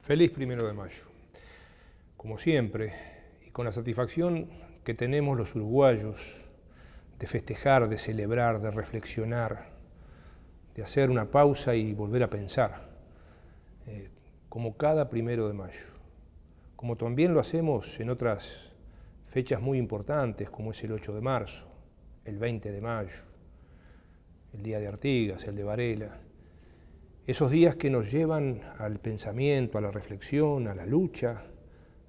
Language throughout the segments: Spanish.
Feliz 1 de mayo. Como siempre, y con la satisfacción que tenemos los uruguayos de festejar, de celebrar, de reflexionar, de hacer una pausa y volver a pensar, como cada 1 de mayo. Como también lo hacemos en otras fechas muy importantes, como es el 8 de marzo, el 20 de mayo, el Día de Artigas, el de Varela. Esos días que nos llevan al pensamiento, a la reflexión, a la lucha,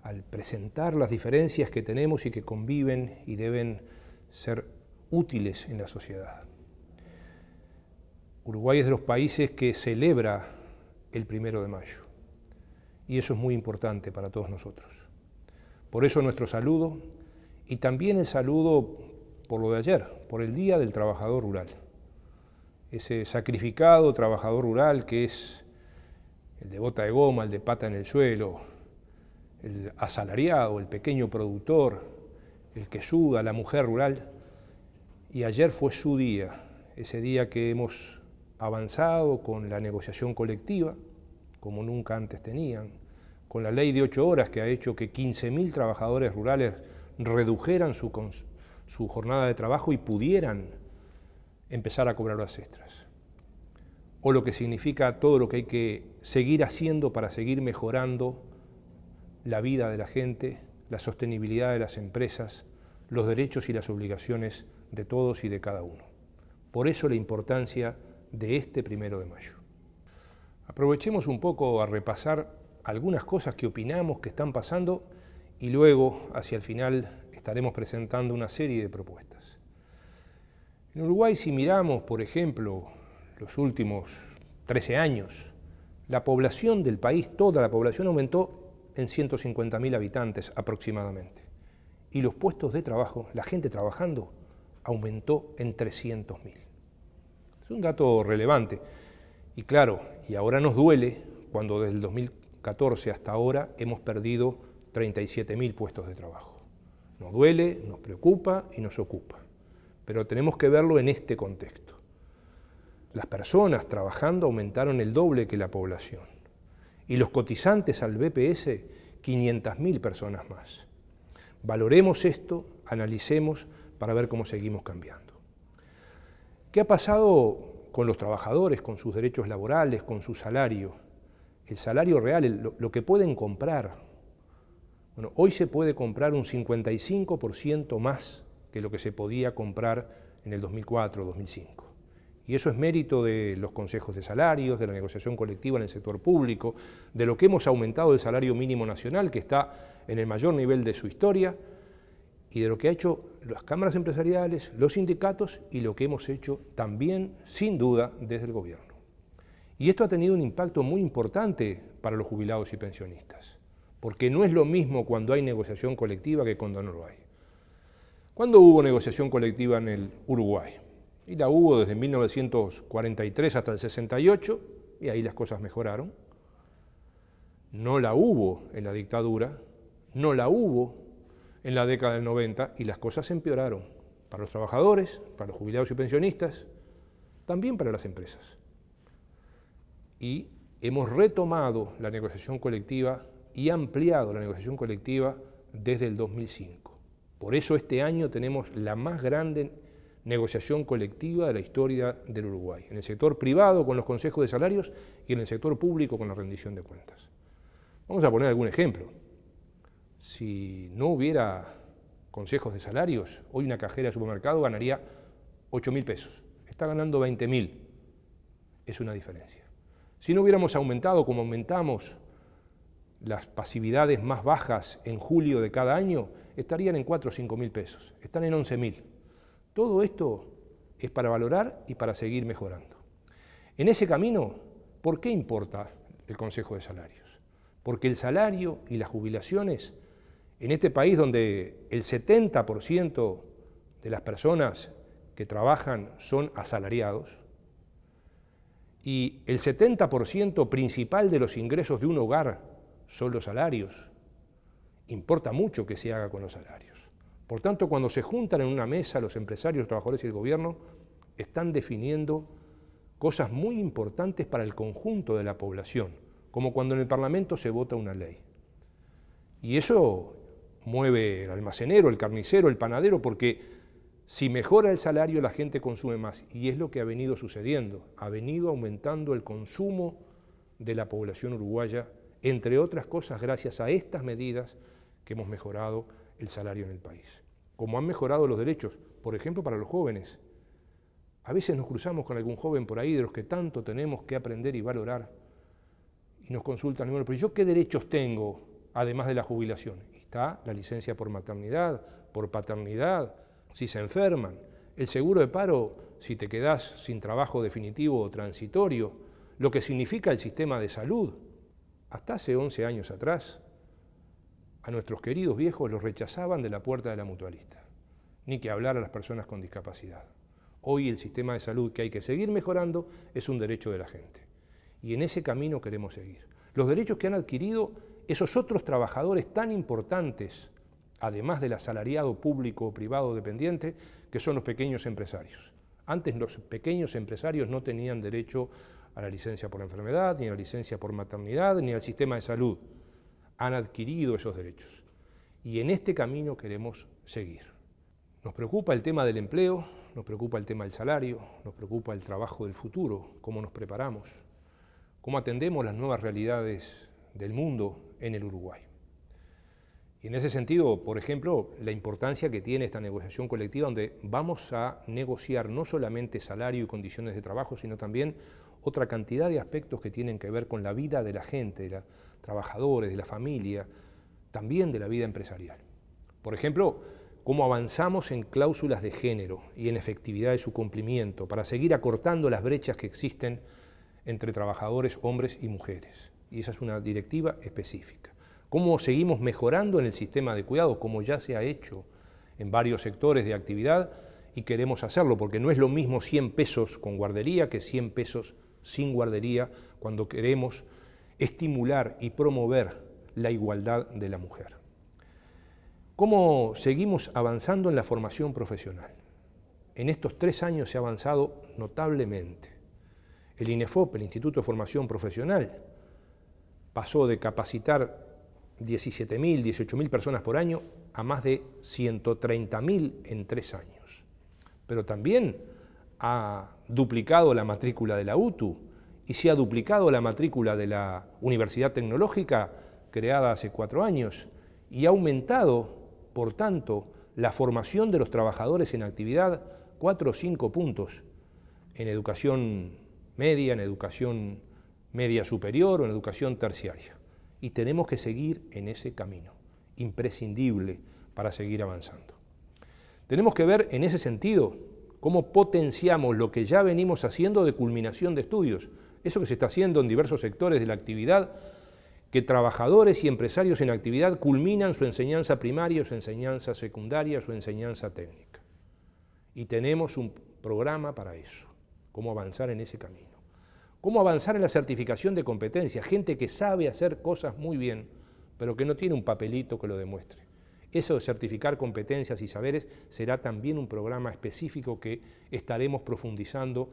al presentar las diferencias que tenemos y que conviven y deben ser útiles en la sociedad. Uruguay es de los países que celebra el 1 de mayo y eso es muy importante para todos nosotros. Por eso nuestro saludo y también el saludo por lo de ayer, por el Día del Trabajador Rural. Ese sacrificado trabajador rural que es el de bota de goma, el de pata en el suelo, el asalariado, el pequeño productor, el que suda, la mujer rural. Y ayer fue su día, ese día que hemos avanzado con la negociación colectiva, como nunca antes tenían, con la ley de 8 horas que ha hecho que 15.000 trabajadores rurales redujeran su jornada de trabajo y pudieran empezar a cobrar horas extras. O lo que significa todo lo que hay que seguir haciendo para seguir mejorando la vida de la gente, la sostenibilidad de las empresas, los derechos y las obligaciones de todos y de cada uno. Por eso la importancia de este 1 de mayo. Aprovechemos un poco a repasar algunas cosas que opinamos que están pasando y luego, hacia el final, estaremos presentando una serie de propuestas. En Uruguay, si miramos, por ejemplo, los últimos 13 años, la población del país, toda la población aumentó en 150.000 habitantes aproximadamente. Y los puestos de trabajo, la gente trabajando, aumentó en 300.000. Es un dato relevante. Y claro, y ahora nos duele cuando desde el 2014 hasta ahora hemos perdido 37.000 puestos de trabajo. Nos duele, nos preocupa y nos ocupa. Pero tenemos que verlo en este contexto. Las personas trabajando aumentaron el doble que la población. Y los cotizantes al BPS, 500.000 personas más. Valoremos esto, analicemos para ver cómo seguimos cambiando. ¿Qué ha pasado con los trabajadores, con sus derechos laborales, con su salario? El salario real, lo que pueden comprar. Bueno, hoy se puede comprar un 55% más que lo que se podía comprar en el 2004 o 2005. Y eso es mérito de los consejos de salarios, de la negociación colectiva en el sector público, de lo que hemos aumentado el salario mínimo nacional, que está en el mayor nivel de su historia, y de lo que ha hecho las cámaras empresariales, los sindicatos y lo que hemos hecho también, sin duda, desde el gobierno. Y esto ha tenido un impacto muy importante para los jubilados y pensionistas, porque no es lo mismo cuando hay negociación colectiva que cuando no lo hay. ¿Cuándo hubo negociación colectiva en el Uruguay? Y la hubo desde 1943 hasta el 68, y ahí las cosas mejoraron. No la hubo en la dictadura, no la hubo en la década del 90, y las cosas empeoraron para los trabajadores, para los jubilados y pensionistas, también para las empresas. Y hemos retomado la negociación colectiva y ampliado la negociación colectiva desde el 2005. Por eso este año tenemos la más grande negociación colectiva de la historia del Uruguay, en el sector privado con los consejos de salarios y en el sector público con la rendición de cuentas. Vamos a poner algún ejemplo. Si no hubiera consejos de salarios, hoy una cajera de supermercado ganaría 8.000 pesos. Está ganando 20.000. Es una diferencia. Si no hubiéramos aumentado como aumentamos las pasividades más bajas en julio de cada año, estarían en 4 o 5.000 pesos. Están en 11.000. Todo esto es para valorar y para seguir mejorando. En ese camino, ¿por qué importa el Consejo de Salarios? Porque el salario y las jubilaciones, en este país donde el 70% de las personas que trabajan son asalariados y el 70% principal de los ingresos de un hogar son los salarios, importa mucho que se haga con los salarios. Por tanto, cuando se juntan en una mesa los empresarios, los trabajadores y el gobierno, están definiendo cosas muy importantes para el conjunto de la población, como cuando en el Parlamento se vota una ley. Y eso mueve el almacenero, el carnicero, el panadero, porque si mejora el salario la gente consume más. Y es lo que ha venido sucediendo. Ha venido aumentando el consumo de la población uruguaya, entre otras cosas gracias a estas medidas que hemos mejorado el salario en el país. Como han mejorado los derechos, por ejemplo, para los jóvenes. A veces nos cruzamos con algún joven por ahí de los que tanto tenemos que aprender y valorar y nos consultan, bueno, pero ¿yo qué derechos tengo además de la jubilación? Está la licencia por maternidad, por paternidad, si se enferman, el seguro de paro si te quedás sin trabajo definitivo o transitorio, lo que significa el sistema de salud. Hasta hace 11 años atrás, a nuestros queridos viejos los rechazaban de la puerta de la mutualista, ni que hablar a las personas con discapacidad. Hoy el sistema de salud, que hay que seguir mejorando, es un derecho de la gente. Y en ese camino queremos seguir. Los derechos que han adquirido esos otros trabajadores tan importantes, además del asalariado público o privado dependiente, que son los pequeños empresarios. Antes los pequeños empresarios no tenían derecho a la licencia por enfermedad, ni a la licencia por maternidad, ni al sistema de salud. Han adquirido esos derechos. Y en este camino queremos seguir. Nos preocupa el tema del empleo, nos preocupa el tema del salario, nos preocupa el trabajo del futuro, cómo nos preparamos, cómo atendemos las nuevas realidades del mundo en el Uruguay. Y en ese sentido, por ejemplo, la importancia que tiene esta negociación colectiva, donde vamos a negociar no solamente salario y condiciones de trabajo, sino también otra cantidad de aspectos que tienen que ver con la vida de la gente, de los trabajadores, de la familia, también de la vida empresarial. Por ejemplo, cómo avanzamos en cláusulas de género y en efectividad de su cumplimiento para seguir acortando las brechas que existen entre trabajadores, hombres y mujeres. Y esa es una directiva específica. Cómo seguimos mejorando en el sistema de cuidado, como ya se ha hecho en varios sectores de actividad y queremos hacerlo, porque no es lo mismo 100 pesos con guardería que 100 pesos sin guardería cuando queremos estimular y promover la igualdad de la mujer. ¿Cómo seguimos avanzando en la formación profesional? En estos 3 años se ha avanzado notablemente. El INEFOP, el Instituto de Formación Profesional, pasó de capacitar 17.000, 18.000 personas por año a más de 130.000 en 3 años. Pero también ha duplicado la matrícula de la UTU y se ha duplicado la matrícula de la Universidad Tecnológica, creada hace 4 años, y ha aumentado, por tanto, la formación de los trabajadores en actividad 4 o 5 puntos en educación media, en educación media superior o en educación terciaria. Y tenemos que seguir en ese camino, imprescindible para seguir avanzando. Tenemos que ver en ese sentido cómo potenciamos lo que ya venimos haciendo de culminación de estudios, eso que se está haciendo en diversos sectores de la actividad, que trabajadores y empresarios en actividad culminan su enseñanza primaria, su enseñanza secundaria, su enseñanza técnica. Y tenemos un programa para eso, cómo avanzar en ese camino. Cómo avanzar en la certificación de competencias, gente que sabe hacer cosas muy bien, pero que no tiene un papelito que lo demuestre. Eso de certificar competencias y saberes será también un programa específico que estaremos profundizando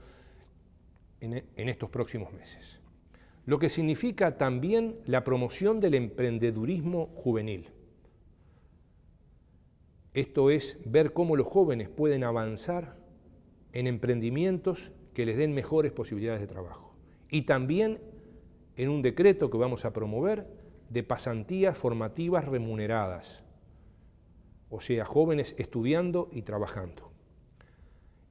en estos próximos meses. Lo que significa también la promoción del emprendedurismo juvenil. Esto es ver cómo los jóvenes pueden avanzar en emprendimientos que les den mejores posibilidades de trabajo. Y también en un decreto que vamos a promover de pasantías formativas remuneradas, o sea, jóvenes estudiando y trabajando.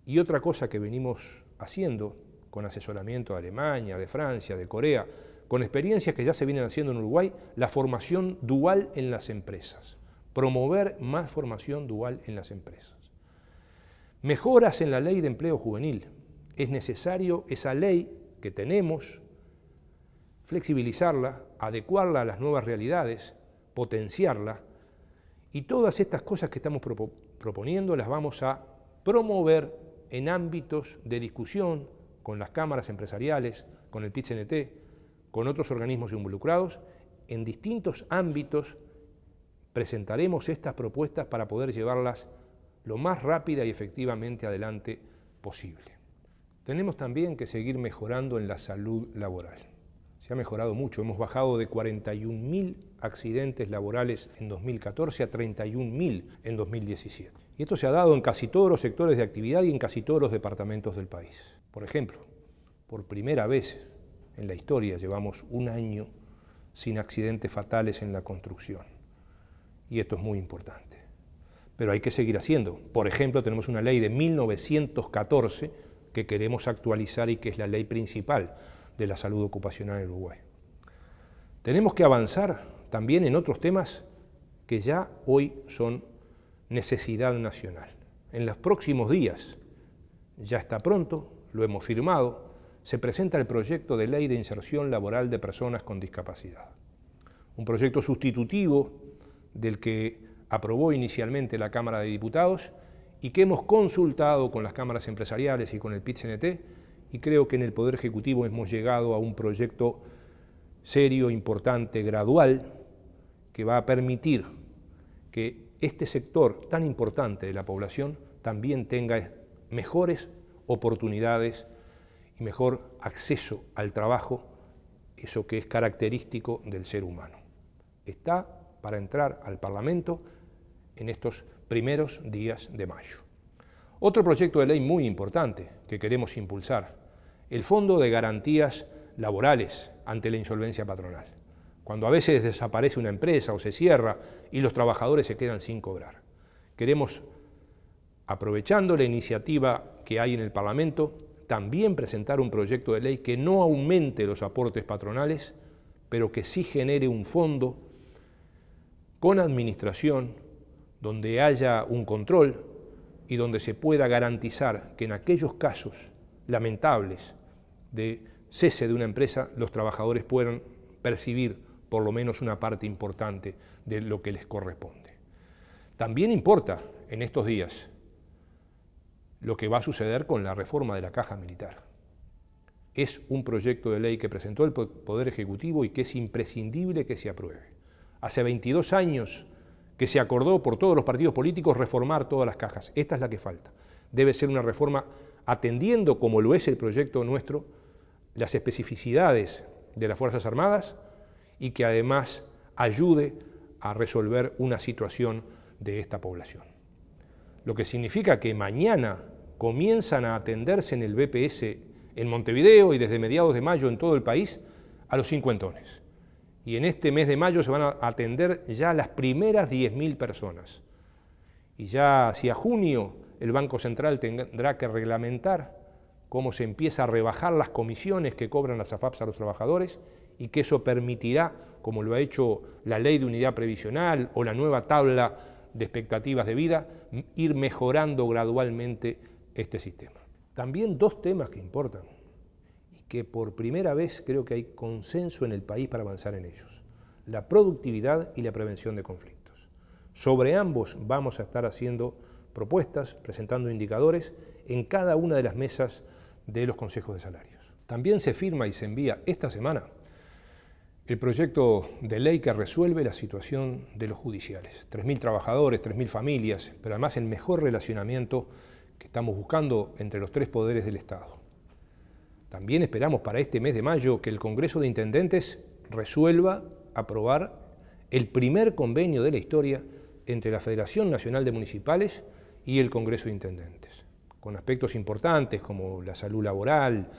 Y otra cosa que venimos haciendo con asesoramiento de Alemania, de Francia, de Corea, con experiencias que ya se vienen haciendo en Uruguay, la formación dual en las empresas, promover más formación dual en las empresas. Mejoras en la ley de empleo juvenil. Es necesario esa ley que tenemos, flexibilizarla, adecuarla a las nuevas realidades, potenciarla, y todas estas cosas que estamos proponiendo las vamos a promover en ámbitos de discusión con las cámaras empresariales, con el PIT-CNT, con otros organismos involucrados. En distintos ámbitos presentaremos estas propuestas para poder llevarlas lo más rápida y efectivamente adelante posible. Tenemos también que seguir mejorando en la salud laboral. Se ha mejorado mucho, hemos bajado de 41.000 accidentes laborales en 2014 a 31.000 en 2017. Y esto se ha dado en casi todos los sectores de actividad y en casi todos los departamentos del país. Por ejemplo, por primera vez en la historia llevamos un año sin accidentes fatales en la construcción. Y esto es muy importante. Pero hay que seguir haciendo. Por ejemplo, tenemos una ley de 1914 que queremos actualizar y que es la ley principal de la salud ocupacional en Uruguay. Tenemos que avanzar también en otros temas que ya hoy son necesidad nacional. En los próximos días, ya está pronto, lo hemos firmado, se presenta el proyecto de ley de inserción laboral de personas con discapacidad. Un proyecto sustitutivo del que aprobó inicialmente la Cámara de Diputados y que hemos consultado con las cámaras empresariales y con el PIT-CNT, y creo que en el Poder Ejecutivo hemos llegado a un proyecto serio, importante, gradual, que va a permitir que este sector tan importante de la población también tenga mejores oportunidades y mejor acceso al trabajo, eso que es característico del ser humano. Está para entrar al Parlamento en estos primeros días de mayo. Otro proyecto de ley muy importante que queremos impulsar, el Fondo de Garantías Laborales ante la insolvencia patronal. Cuando a veces desaparece una empresa o se cierra y los trabajadores se quedan sin cobrar. Queremos, aprovechando la iniciativa que hay en el Parlamento, también presentar un proyecto de ley que no aumente los aportes patronales, pero que sí genere un fondo con administración, donde haya un control y donde se pueda garantizar que en aquellos casos lamentables de cese de una empresa, los trabajadores puedan percibir por lo menos una parte importante de lo que les corresponde. También importa en estos días lo que va a suceder con la reforma de la Caja Militar. Es un proyecto de ley que presentó el Poder Ejecutivo y que es imprescindible que se apruebe. Hace 22 años que se acordó por todos los partidos políticos reformar todas las cajas. Esta es la que falta. Debe ser una reforma atendiendo, como lo es el proyecto nuestro, las especificidades de las Fuerzas Armadas y que además ayude a resolver una situación de esta población. Lo que significa que mañana comienzan a atenderse en el BPS en Montevideo y desde mediados de mayo en todo el país a los cincuentones. Y en este mes de mayo se van a atender ya las primeras 10.000 personas. Y ya hacia junio el Banco Central tendrá que reglamentar cómo se empieza a rebajar las comisiones que cobran las AFAPs a los trabajadores y que eso permitirá, como lo ha hecho la Ley de Unidad Previsional o la nueva tabla de expectativas de vida, ir mejorando gradualmente este sistema. También dos temas que importan y que por primera vez creo que hay consenso en el país para avanzar en ellos: la productividad y la prevención de conflictos. Sobre ambos vamos a estar haciendo propuestas, presentando indicadores en cada una de las mesas de los consejos de salarios. También se firma y se envía esta semana el proyecto de ley que resuelve la situación de los judiciales. 3.000 trabajadores, 3.000 familias, pero además el mejor relacionamiento que estamos buscando entre los tres poderes del Estado. También esperamos para este mes de mayo que el Congreso de Intendentes resuelva aprobar el primer convenio de la historia entre la Federación Nacional de Municipales y el Congreso de Intendentes, con aspectos importantes como la salud laboral,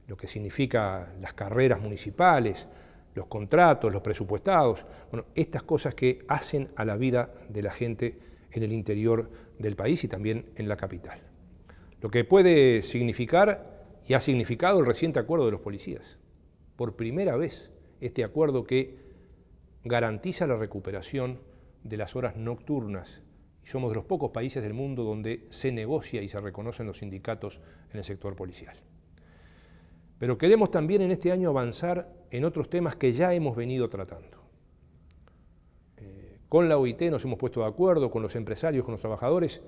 lo que significa las carreras municipales, los contratos, los presupuestados, bueno, estas cosas que hacen a la vida de la gente en el interior del país y también en la capital. Lo que puede significar y ha significado el reciente acuerdo de los policías. Por primera vez, este acuerdo que garantiza la recuperación de las horas nocturnas. Y somos de los pocos países del mundo donde se negocia y se reconocen los sindicatos en el sector policial. Pero queremos también en este año avanzar en otros temas que ya hemos venido tratando. Con la OIT nos hemos puesto de acuerdo, con los empresarios, con los trabajadores,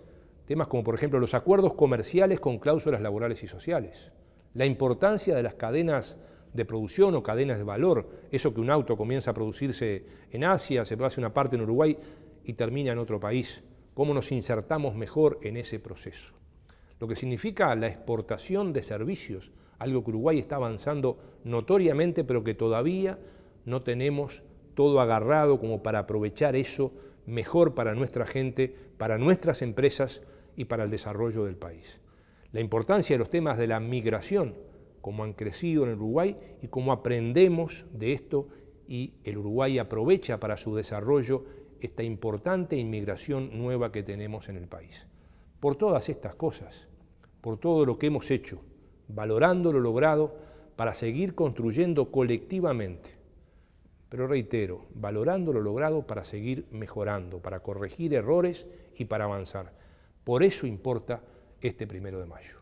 temas como por ejemplo los acuerdos comerciales con cláusulas laborales y sociales, la importancia de las cadenas de producción o cadenas de valor, eso que un auto comienza a producirse en Asia, se hace una parte en Uruguay y termina en otro país, cómo nos insertamos mejor en ese proceso. Lo que significa la exportación de servicios algo que Uruguay está avanzando notoriamente, pero que todavía no tenemos todo agarrado como para aprovechar eso mejor para nuestra gente, para nuestras empresas y para el desarrollo del país. La importancia de los temas de la migración, cómo han crecido en el Uruguay y cómo aprendemos de esto y el Uruguay aprovecha para su desarrollo esta importante inmigración nueva que tenemos en el país. Por todas estas cosas, por todo lo que hemos hecho, valorando lo logrado para seguir construyendo colectivamente, pero reitero, valorando lo logrado para seguir mejorando, para corregir errores y para avanzar. Por eso importa este 1 de mayo.